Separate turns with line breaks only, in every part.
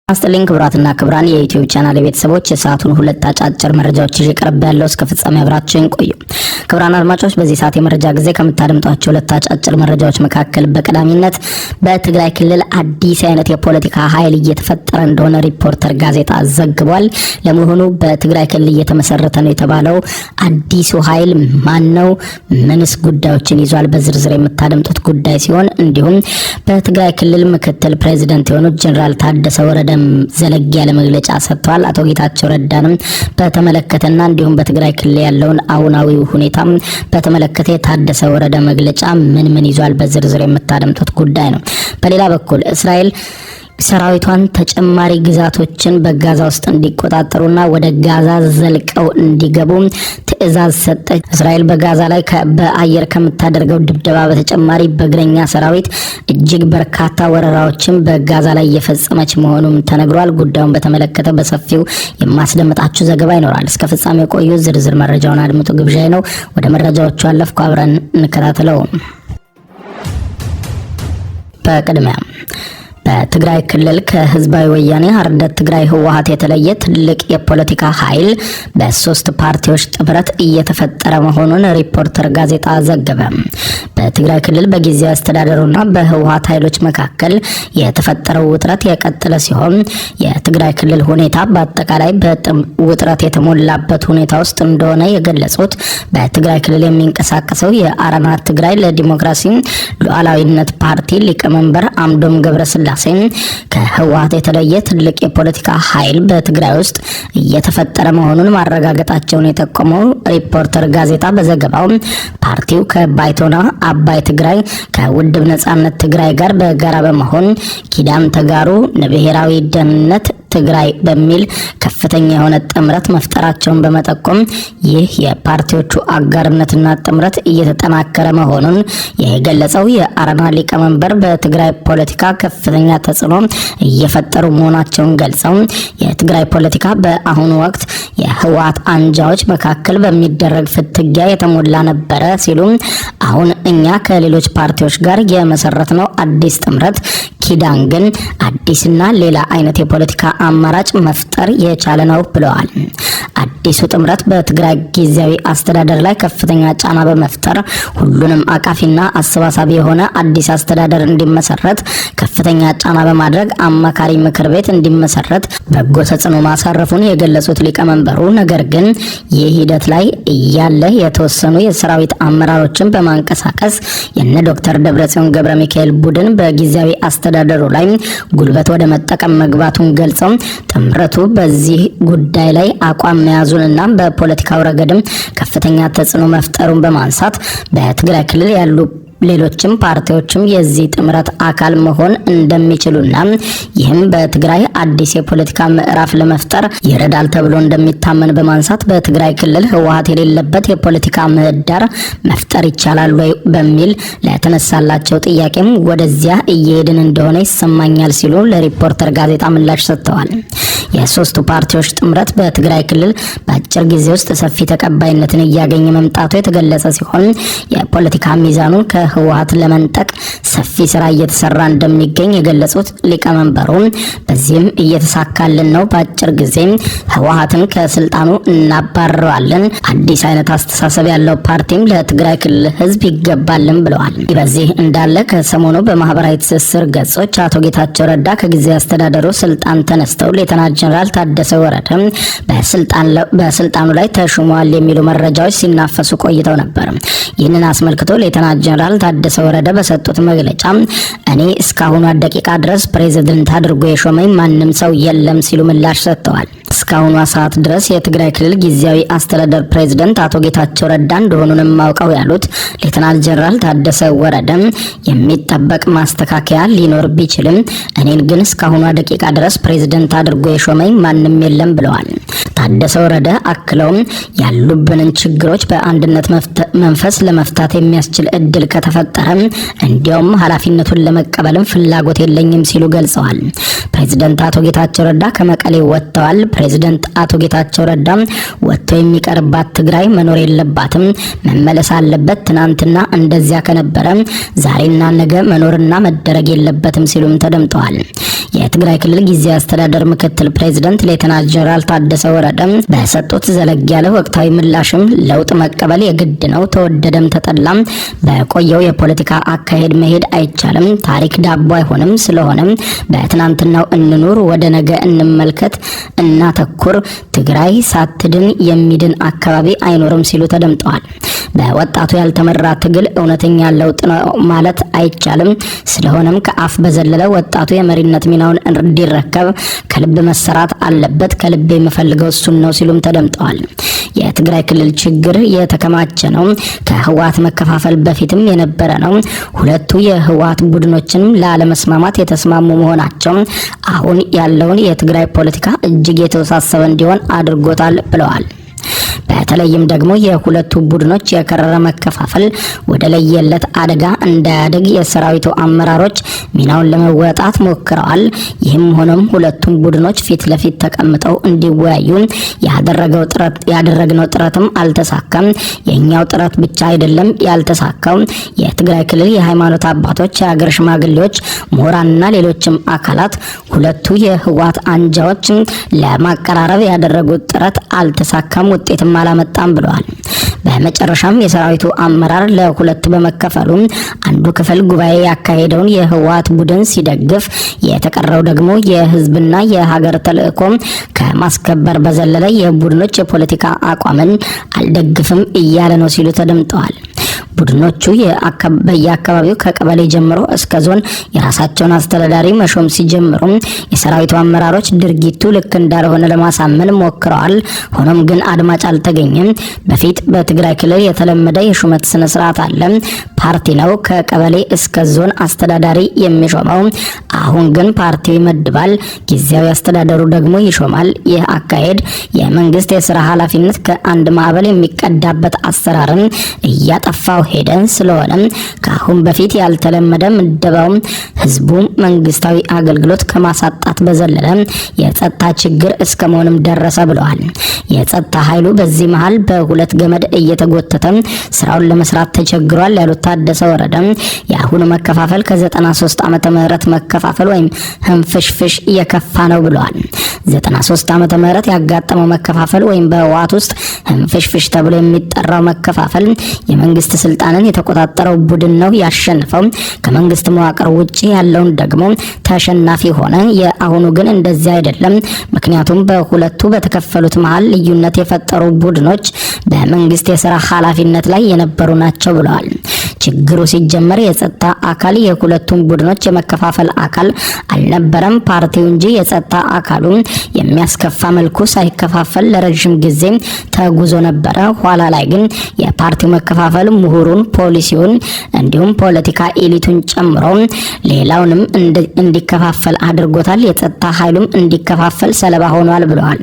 አስተሊንክ ክብራትና ክብራን የዩቲዩብ ቻናል ቤተሰቦች የሰዓቱን ሁለት አጫጭር መረጃዎች ይዤ ቀርብ ያለው እስከ ፍጻሜ አብራችሁን ቆዩ። ክብራን አድማጮች በዚህ ሰዓት የመረጃ ጊዜ ከምታደምጧቸው ሁለት አጫጭር መረጃዎች መካከል በቀዳሚነት በትግራይ ክልል አዲስ አይነት የፖለቲካ ኃይል እየተፈጠረ እንደሆነ ሪፖርተር ጋዜጣ ዘግቧል። ለመሆኑ በትግራይ ክልል እየተመሰረተ ነው የተባለው አዲሱ ኃይል ማን ነው? ምንስ ጉዳዮችን ይዟል? በዝርዝር የምታደምጡት ጉዳይ ሲሆን እንዲሁም በትግራይ ክልል ምክትል ፕሬዝዳንት የሆኑት ጀነራል ታደሰ ወረደ ዘለግ ያለ መግለጫ ሰጥቷል። አቶ ጌታቸው ረዳንም በተመለከተና እንዲሁም በትግራይ ክልል ያለውን አሁናዊ ሁኔታ በተመለከተ የታደሰ ወረደ መግለጫ ምን ይዟል በዝርዝር የምታደምጡት ጉዳይ ነው። በሌላ በኩል እስራኤል ሰራዊቷን ተጨማሪ ግዛቶችን በጋዛ ውስጥ እንዲቆጣጠሩና ወደ ጋዛ ዘልቀው እንዲገቡ ትዕዛዝ ሰጠች። እስራኤል በጋዛ ላይ በአየር ከምታደርገው ድብደባ በተጨማሪ በእግረኛ ሰራዊት እጅግ በርካታ ወረራዎችን በጋዛ ላይ እየፈጸመች መሆኑም ተነግሯል። ጉዳዩን በተመለከተ በሰፊው የማስደምጣችሁ ዘገባ ይኖራል። እስከ ፍጻሜ ቆዩ። ዝርዝር መረጃውን አድምጡ ግብዣዬ ነው። ወደ መረጃዎቹ አለፍኩ። አብረን እንከታተለው። በቅድሚያ በትግራይ ክልል ከህዝባዊ ወያኔ ሓርነት ትግራይ ህወሓት የተለየ ትልቅ የፖለቲካ ኃይል በሶስት ፓርቲዎች ጥምረት እየተፈጠረ መሆኑን ሪፖርተር ጋዜጣ ዘገበ። በትግራይ ክልል በጊዜያዊ አስተዳደሩና በህወሓት ኃይሎች መካከል የተፈጠረው ውጥረት የቀጠለ ሲሆን የትግራይ ክልል ሁኔታ በአጠቃላይ ውጥረት የተሞላበት ሁኔታ ውስጥ እንደሆነ የገለጹት በትግራይ ክልል የሚንቀሳቀሰው የአረና ትግራይ ለዲሞክራሲ ሉዓላዊነት ፓርቲ ሊቀመንበር አምዶም ገብረስላሴ ከህወሓት የተለየ ትልቅ የፖለቲካ ኃይል በትግራይ ውስጥ እየተፈጠረ መሆኑን ማረጋገጣቸውን የጠቆመው ሪፖርተር ጋዜጣ በዘገባው ፓርቲው ከባይቶና አባይ ትግራይ ከውድብ ነጻነት ትግራይ ጋር በጋራ በመሆን ኪዳን ተጋሩ ለብሔራዊ ደህንነት ትግራይ በሚል ከፍተኛ የሆነ ጥምረት መፍጠራቸውን በመጠቆም ይህ የፓርቲዎቹ አጋርነትና ጥምረት እየተጠናከረ መሆኑን የገለጸው የአረና ሊቀመንበር በትግራይ ፖለቲካ ከፍተኛ ተጽዕኖ እየፈጠሩ መሆናቸውን ገልጸው የትግራይ ፖለቲካ በአሁኑ ወቅት የህወሓት አንጃዎች መካከል በሚደረግ ፍትጊያ የተሞላ ነበረ ሲሉ አሁን እኛ ከሌሎች ፓርቲዎች ጋር የመሰረትነው አዲስ ጥምረት ኪዳን ግን አዲስና ሌላ አይነት የፖለቲካ አማራጭ መፍጠር የቻለ ነው ብለዋል። አዲሱ ጥምረት በትግራይ ጊዜያዊ አስተዳደር ላይ ከፍተኛ ጫና በመፍጠር ሁሉንም አቃፊና አሰባሳቢ የሆነ አዲስ አስተዳደር እንዲመሰረት ከፍተኛ ጫና በማድረግ አማካሪ ምክር ቤት እንዲመሰረት በጎ ተጽዕኖ ማሳረፉን የገለጹት ሊቀመንበሩ ነገር ግን ይህ ሂደት ላይ እያለ የተወሰኑ የሰራዊት አመራሮችን በማንቀሳቀስ የነ ዶክተር ደብረጽዮን ገብረ ሚካኤል ቡድን በጊዜያዊ አስተዳደሩ ላይ ጉልበት ወደ መጠቀም መግባቱን ገልጸው ጥምረቱ በዚህ ጉዳይ ላይ አቋም መያዙንና በፖለቲካው ረገድም ከፍተኛ ተጽዕኖ መፍጠሩን በማንሳት በትግራይ ክልል ያሉ ሌሎችም ፓርቲዎችም የዚህ ጥምረት አካል መሆን እንደሚችሉና ይህም በትግራይ አዲስ የፖለቲካ ምዕራፍ ለመፍጠር ይረዳል ተብሎ እንደሚታመን በማንሳት በትግራይ ክልል ህወሓት የሌለበት የፖለቲካ ምህዳር መፍጠር ይቻላል ወይ በሚል ለተነሳላቸው ጥያቄም ወደዚያ እየሄድን እንደሆነ ይሰማኛል ሲሉ ለሪፖርተር ጋዜጣ ምላሽ ሰጥተዋል። የሶስቱ ፓርቲዎች ጥምረት በትግራይ ክልል በአጭር ጊዜ ውስጥ ሰፊ ተቀባይነትን እያገኘ መምጣቱ የተገለጸ ሲሆን የፖለቲካ ሚዛኑን ከህወሓት ለመንጠቅ ሰፊ ስራ እየተሰራ እንደሚገኝ የገለጹት ሊቀመንበሩ በዚህም እየተሳካልን ነው፣ በአጭር ጊዜ ህወሓትን ከስልጣኑ እናባረዋለን፣ አዲስ አይነት አስተሳሰብ ያለው ፓርቲም ለትግራይ ክልል ህዝብ ይገባልን ብለዋል። በዚህ እንዳለ ከሰሞኑ በማህበራዊ ትስስር ገጾች አቶ ጌታቸው ረዳ ከጊዜያዊ አስተዳደሩ ስልጣን ተነስተው ሌተና ጀነራል ታደሰ ወረደ በስልጣኑ ላይ ተሹመዋል የሚሉ መረጃዎች ሲናፈሱ ቆይተው ነበር። ይህንን አስመልክቶ ሌተና ጀነራል ታደሰ ወረደ በሰጡት መግለጫ እኔ እስካሁኗ ደቂቃ ድረስ ፕሬዝዳንት አድርጎ የሾመኝ ማንም ሰው የለም ሲሉ ምላሽ ሰጥተዋል። እስካሁኗ ሰዓት ድረስ የትግራይ ክልል ጊዜያዊ አስተዳደር ፕሬዝዳንት አቶ ጌታቸው ረዳ እንደሆኑንም ማውቀው ያሉት ሌተና ጀነራል ታደሰ ወረደ የሚጠበቅ ማስተካከያ ሊኖር ቢችልም እኔን ግን እስካሁኗ ደቂቃ ድረስ ፕሬዝዳንት አድርጎ የሾመኝ ማንም የለም ብለዋል። ታደሰ ወረደ አክለውም ያሉብንን ችግሮች በአንድነት መንፈስ ለመፍታት የሚያስችል እድል ከተፈጠረ እንዲያውም ኃላፊነቱን ለመቀበልም ፍላጎት የለኝም ሲሉ ገልጸዋል። ፕሬዝዳንት አቶ ጌታቸው ረዳ ከመቀሌ ወጥተዋል። ፕሬዝዳንት አቶ ጌታቸው ረዳ ወጥቶ የሚቀርባት ትግራይ መኖር የለባትም፣ መመለስ አለበት፣ ትናንትና እንደዚያ ከነበረ ዛሬና ነገ መኖርና መደረግ የለበትም ሲሉም ተደምጠዋል። የትግራይ ክልል ጊዜያዊ አስተዳደር ምክትል ፕሬዝዳንት ሌተናንት ጀነራል ታደሰ ወረደ በሰጡት ዘለግ ያለ ወቅታዊ ምላሽም ለውጥ መቀበል የግድ ነው፣ ተወደደም ተጠላም በቆየው የፖለቲካ አካሄድ መሄድ አይቻልም፣ ታሪክ ዳቦ አይሆንም፣ ስለሆነም በትናንትናው እንኑር፣ ወደ ነገ እንመልከት፣ እናተኩር፣ ትግራይ ሳትድን የሚድን አካባቢ አይኖርም ሲሉ ተደምጠዋል። በወጣቱ ያልተመራ ትግል እውነተኛ ለውጥ ነው ማለት አይቻልም፣ ስለሆነም ከአፍ በዘለለ ወጣቱ የመሪነት ሚናውን እንዲረከብ ከልብ መሰራት አለበት፣ ከልብ የሚፈልገው እሱን ነው ሲሉም ተደምጠዋል። የትግራይ ክልል ችግር የተከማቸ ነው፣ ከህወሓት መከፋፈል በፊትም የነበረ ነው። ሁለቱ የህወሓት ቡድኖችን ላለመስማማት የተስማሙ መሆናቸው አሁን ያለውን የትግራይ ፖለቲካ እጅግ የተወሳሰበ እንዲሆን አድርጎታል ብለዋል። በተለይም ደግሞ የሁለቱ ቡድኖች የከረረ መከፋፈል ወደ ለየለት አደጋ እንዳያድግ የሰራዊቱ አመራሮች ሚናውን ለመወጣት ሞክረዋል። ይህም ሆኖም ሁለቱም ቡድኖች ፊት ለፊት ተቀምጠው እንዲወያዩ ያደረግነው ጥረትም አልተሳካም። የኛው ጥረት ብቻ አይደለም ያልተሳካው። የትግራይ ክልል የሃይማኖት አባቶች፣ የሀገር ሽማግሌዎች፣ ምሁራንና ሌሎችም አካላት ሁለቱ የህወሓት አንጃዎች ለማቀራረብ ያደረጉት ጥረት አልተሳካም፣ ውጤትም አላመጣም ብለዋል። በመጨረሻም የሰራዊቱ አመራር ለሁለት በመከፈሉ አንዱ ክፍል ጉባኤ ያካሄደውን የህወሓት ቡድን ሲደግፍ፣ የተቀረው ደግሞ የህዝብና የሀገር ተልእኮ ከማስከበር በዘለለ የቡድኖች የፖለቲካ አቋምን አልደግፍም እያለ ነው ሲሉ ተደምጠዋል። ቡድኖቹ በየአካባቢው ከቀበሌ ጀምሮ እስከ ዞን የራሳቸውን አስተዳዳሪ መሾም ሲጀምሩ የሰራዊቱ አመራሮች ድርጊቱ ልክ እንዳልሆነ ለማሳመን ሞክረዋል። ሆኖም ግን አድማጭ አልተገኘም። በፊት በትግራይ ክልል የተለመደ የሹመት ስነ ስርዓት አለ። ፓርቲ ነው ከቀበሌ እስከ ዞን አስተዳዳሪ የሚሾመው። አሁን ግን ፓርቲው ይመድባል፣ ጊዜያዊ አስተዳደሩ ደግሞ ይሾማል። ይህ አካሄድ የመንግስት የስራ ኃላፊነት ከአንድ ማዕበል የሚቀዳበት አሰራርን እያጠፋው ሄደን ስለሆነ ከአሁን በፊት ያልተለመደ ምደባው ህዝቡ መንግስታዊ አገልግሎት ከማሳጣት በዘለለ የጸጥታ ችግር እስከ መሆንም ደረሰ ብለዋል። የጸጥታ ኃይሉ በዚህ መሃል በሁለት ገመድ እየተጎተተ ስራውን ለመስራት ተቸግሯል ያሉት ታደሰ ወረደ የአሁኑ መከፋፈል ከ93 ዓመተ ምህረት መከፋፈል ወይም ህንፍሽፍሽ እየከፋ ነው ብለዋል። 93 ዓመተ ምህረት ያጋጠመው መከፋፈል ወይም በህወሓት ውስጥ ህንፍሽፍሽ ተብሎ የሚጠራው መከፋፈል የመንግስት ስልጣንን የተቆጣጠረው ቡድን ነው ያሸነፈው። ከመንግስት መዋቅር ውጪ ያለውን ደግሞ ተሸናፊ ሆነ። የአሁኑ ግን እንደዚህ አይደለም። ምክንያቱም በሁለቱ በተከፈሉት መሃል ልዩነት የፈጠሩ ቡድኖች በመንግስት የሥራ ኃላፊነት ላይ የነበሩ ናቸው ብለዋል። ችግሩ ሲጀመር የጸጥታ አካል የሁለቱም ቡድኖች የመከፋፈል አካል አልነበረም ፓርቲው እንጂ የጸጥታ አካሉ የሚያስከፋ መልኩ ሳይከፋፈል ለረጅም ጊዜ ተጉዞ ነበረ። ኋላ ላይ ግን የፓርቲው መከፋፈል ምሁሩን፣ ፖሊሲውን እንዲሁም ፖለቲካ ኤሊቱን ጨምሮ ሌላውንም እንዲከፋፈል አድርጎታል። የጸጥታ ኃይሉም እንዲከፋፈል ሰለባ ሆኗል ብለዋል።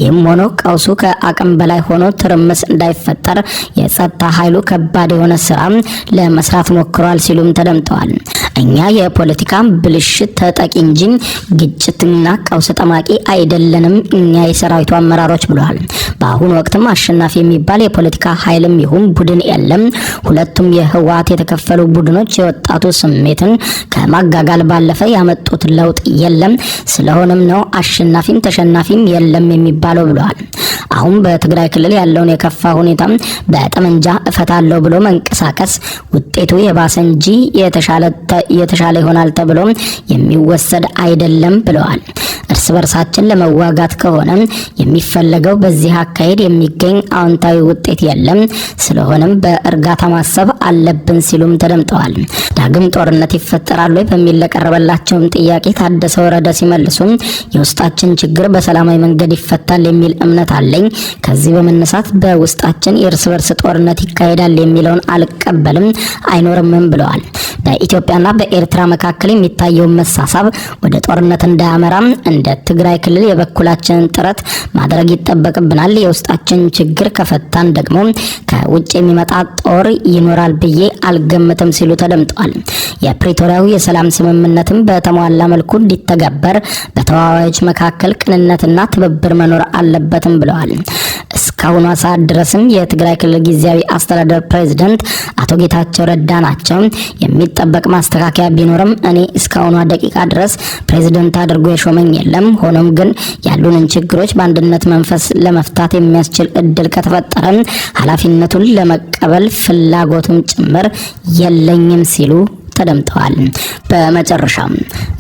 ይህም ሆኖ ቀውሱ ከአቅም በላይ ሆኖ ትርምስ እንዳይፈጠር የጸጥታ ኃይሉ ከባድ የሆነ ስራ ለመስራት ሞክሯል ሲሉም ተደምጠዋል። እኛ የፖለቲካ ብልሽት ተጠቂ እንጂ ግጭትና ቀውስ ጠማቂ አይደለንም እኛ የሰራዊቱ አመራሮች ብለዋል። በአሁኑ ወቅትም አሸናፊ የሚባል የፖለቲካ ኃይልም ይሁን ቡድን የለም። ሁለቱም የህወሓት የተከፈሉ ቡድኖች የወጣቱ ስሜትን ከማጋጋል ባለፈ ያመጡት ለውጥ የለም። ስለሆነም ነው አሸናፊም ተሸናፊም የለም የሚባለው ብለዋል። አሁን በትግራይ ክልል ያለውን የከፋ ሁኔታ በጠመንጃ እፈታለሁ ብሎ መንቀሳቀስ ውጤቱ የባሰ እንጂ የተሻለ ይሆናል ተብሎ የሚወሰድ አይደለም ብለዋል። እርስ በርሳችን ለመዋጋት ከሆነ የሚፈለገው በዚህ አካሄድ የሚገኝ አዎንታዊ ውጤት የለም። ስለሆነም በእርጋታ ማሰብ አለብን ሲሉም ተደምጠዋል። ዳግም ጦርነት ይፈጠራል ወይ በሚል ለቀረበላቸውም ጥያቄ ታደሰ ወረደ ሲመልሱ የውስጣችን ችግር በሰላማዊ መንገድ ይፈታል የሚል እምነት አለ። አለኝ። ከዚህ በመነሳት በውስጣችን የእርስ በርስ ጦርነት ይካሄዳል የሚለውን አልቀበልም፣ አይኖርምም ብለዋል። በኢትዮጵያና በኤርትራ መካከል የሚታየውን መሳሳብ ወደ ጦርነት እንዳያመራ እንደ ትግራይ ክልል የበኩላችንን ጥረት ማድረግ ይጠበቅብናል። የውስጣችን ችግር ከፈታን ደግሞ ከውጭ የሚመጣ ጦር ይኖራል ብዬ አልገምትም ሲሉ ተደምጠዋል። የፕሪቶሪያው የሰላም ስምምነትም በተሟላ መልኩ እንዲተገበር በተዋዋዮች መካከል ቅንነትና ትብብር መኖር አለበትም ብለዋል። እስካሁኗ ሰዓት ድረስም የትግራይ ክልል ጊዜያዊ አስተዳደር ፕሬዝዳንት አቶ ጌታቸው ረዳ ናቸው። የሚጠበቅ ማስተካከያ ቢኖርም እኔ እስካሁኗ ደቂቃ ድረስ ፕሬዝዳንት አድርጎ የሾመኝ የለም። ሆኖም ግን ያሉንን ችግሮች በአንድነት መንፈስ ለመፍታት የሚያስችል እድል ከተፈጠረ ኃላፊነቱን ለመቀበል ፍላጎቱም ጭምር የለኝም ሲሉ ተደምጠዋል። በመጨረሻም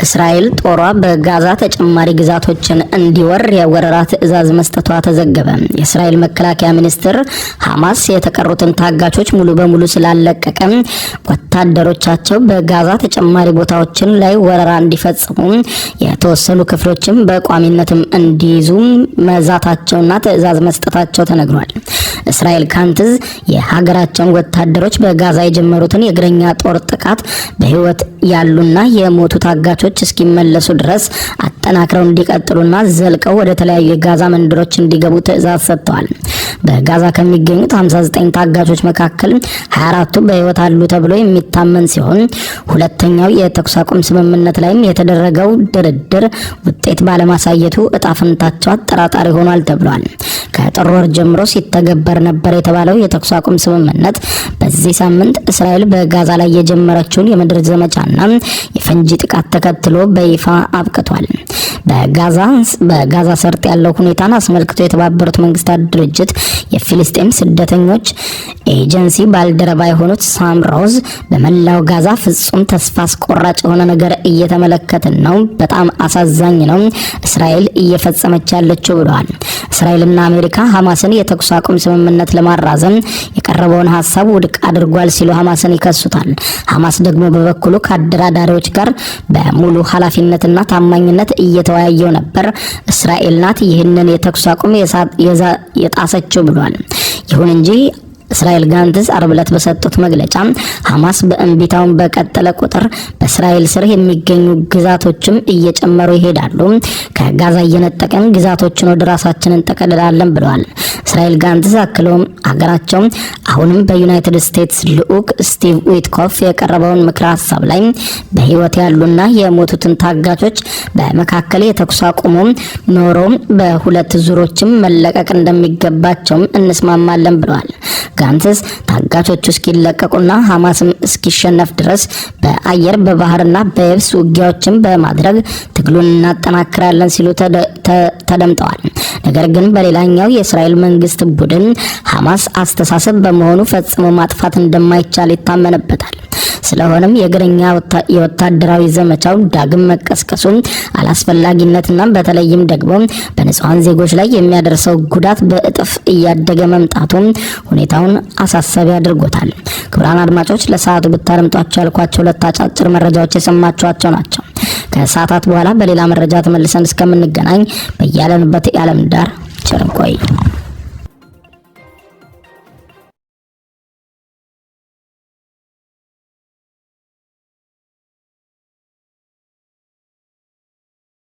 እስራኤል ጦሯ በጋዛ ተጨማሪ ግዛቶችን እንዲወር የወረራ ትዕዛዝ መስጠቷ ተዘገበ። የእስራኤል መከላከያ ሚኒስትር ሐማስ የተቀሩትን ታጋቾች ሙሉ በሙሉ ስላለቀቀ ወታደሮቻቸው በጋዛ ተጨማሪ ቦታዎችን ላይ ወረራ እንዲፈጽሙ የተወሰኑ ክፍሎችም በቋሚነትም እንዲይዙ መዛታቸውና ትዕዛዝ መስጠታቸው ተነግሯል። እስራኤል ካንትዝ የሀገራቸውን ወታደሮች በጋዛ የጀመሩትን የእግረኛ ጦር ጥቃት በህይወት ያሉና የሞቱ ታጋቾች እስኪመለሱ ድረስ አጠናክረው እንዲቀጥሉና ዘልቀው ወደ ተለያዩ የጋዛ መንደሮች እንዲገቡ ትዕዛዝ ሰጥተዋል። በጋዛ ከሚገኙት 59 ታጋቾች መካከል 24ቱ በህይወት አሉ ተብሎ የሚታመን ሲሆን ሁለተኛው የተኩስ አቁም ስምምነት ላይም የተደረገው ድርድር ውጤት ባለማሳየቱ እጣ ፈንታቸው አጠራጣሪ ሆኗል ተብሏል። ከጥር ወር ጀምሮ ሲተገበር ነበር የተባለው የተኩስ አቁም ስምምነት በዚህ ሳምንት እስራኤል በጋዛ ላይ የጀመረችውን የምድር ዘመቻና የፈንጂ ጥቃት ተከትሎ በይፋ አብቅቷል። በጋዛ ሰርጥ ያለው ሁኔታን አስመልክቶ የተባበሩት መንግስታት ድርጅት የፊሊስጤም ስደተኞች ኤጀንሲ ባልደረባ የሆኑት ሳም ሮዝ በመላው ጋዛ ፍጹም ተስፋ አስቆራጭ የሆነ ነገር እየተመለከትን ነው፣ በጣም አሳዛኝ ነው እስራኤል እየፈጸመች ያለችው ብለዋል። እስራኤልና አሜሪካ ሐማስን የተኩስ አቁም ስምምነት ለማራዘም የቀረበውን ሐሳብ ውድቅ አድርጓል ሲሉ ሐማስን ይከሱታል። ሐማስ ደግሞ በበኩሉ ከአደራዳሪዎች ጋር በሙሉ ኃላፊነትና ታማኝነት እየተወያየው ነበር፣ እስራኤል ናት ይህንን የተኩስ አቁም የጣሰችው ብሏል። ይሁን እንጂ እስራኤል ጋንትስ አርብ ዕለት በሰጡት መግለጫ ሐማስ በእንቢታውን በቀጠለ ቁጥር በእስራኤል ስር የሚገኙ ግዛቶችም እየጨመሩ ይሄዳሉ፣ ከጋዛ እየነጠቀን ግዛቶችን ወደ ራሳችን እንጠቀልላለን ብለዋል። እስራኤል ጋንትስ አክለውም ሀገራቸው አሁንም በዩናይትድ ስቴትስ ልዑክ ስቲቭ ዊትኮፍ የቀረበውን ምክረ ሀሳብ ላይ በህይወት ያሉና የሞቱትን ታጋቾች በመካከል የተኩስ አቁሙ ኖሮ በሁለት ዙሮችም መለቀቅ እንደሚገባቸውም እንስማማለን ብለዋል። ጋንትስ ታጋቾቹ እስኪለቀቁና ሐማስም እስኪሸነፍ ድረስ በአየር በባህርና በየብስ ውጊያዎችን በማድረግ ትግሉን እናጠናክራለን ሲሉ ተደምጠዋል። ነገር ግን በሌላኛው የእስራኤል መንግስት ቡድን ሐማስ አስተሳሰብ በመሆኑ ፈጽሞ ማጥፋት እንደማይቻል ይታመንበታል። ስለሆነም የእግረኛ የወታደራዊ ዘመቻው ዳግም መቀስቀሱ አላስፈላጊነትና በተለይም ደግሞ በንጹሃን ዜጎች ላይ የሚያደርሰው ጉዳት በእጥፍ እያደገ መምጣቱ ሁኔታውን አሳሳቢ አድርጎታል። ክቡራን አድማጮች ለሰዓቱ ብታደምጧቸው ያልኳቸው ሁለት አጫጭር መረጃዎች የሰማችኋቸው ናቸው። ከሰዓታት በኋላ በሌላ መረጃ ተመልሰን እስከምንገናኝ በያለንበት የዓለም ዳር ቸር እንቆይ።